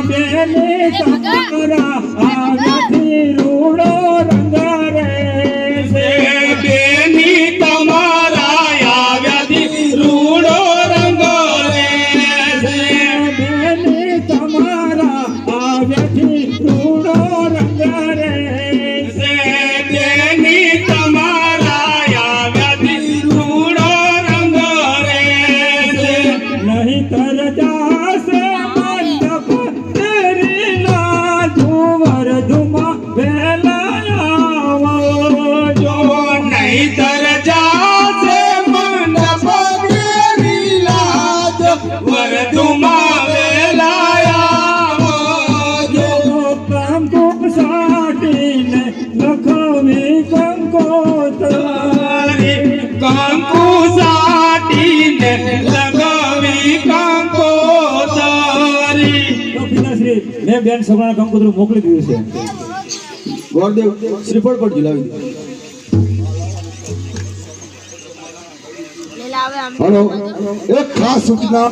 બેની તમારા આવ્યાથી રૂડો રંગ રે છે બેની તમારા આવ્યાથી રૂડો રંગ રે છે બેની તમારા આવ્યાથી રૂડો રંગ રે છે બેની તમારા આવ્યાથી રૂડો રંગ રે છે નહીં તર જાશે મંડપ તેરી ના ધુવર ધુમા વહેલા આવો જો નહીતર જાશે મંડપ તેરી લાજ વરતુમાં વેલા આવો જો કંકુ સાટીને લખવી કંકોતરી કંકુ સાટીને લગાવી કંકોતરી. તો પિતાશ્રી મેં બેન સગુણા કંકોત્રી મોકલી દીધું છે ગોરદેવ શ્રીફળ પર ઝુલાવી દે. હલો, એક ખાસ સૂચના.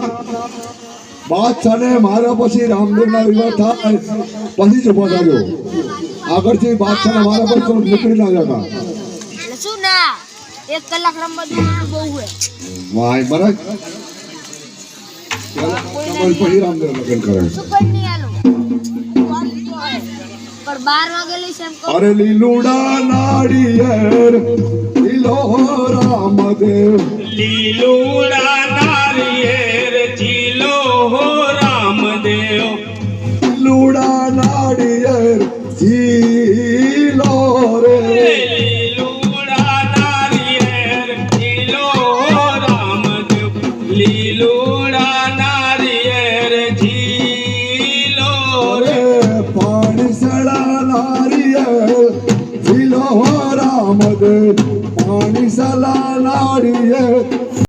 બાદશાહને મારા પછી રામદેવના વિવાહ થાય પછી જ ઉભો થયો. આગળથી બાદશાહને મારા પર તો નીકળી ના જતા. એટલે શું ના 1 કલાક રમવા દેવાનું બહુ હે વાય મહારાજ તમારી પછી રામદેવ લગ્ન કરે. શું કોઈ નહીં આલો પણ 12 વાગે લઈશ એમ કહું અરે લીલુડા નાળિયેર લીલો રામદેવ લીલુડા નારિયેર ચીલો હો રામદેવ લીલુડા નાળિયેર લીલો રે લીલુડા નારિયેર ચીલો હો રામદેવ લીલુડા નારિયેર ચીલો રે રે પાણી સડા નાળિયેર લીલો રામદેવ પાણી સલા નાળિયેર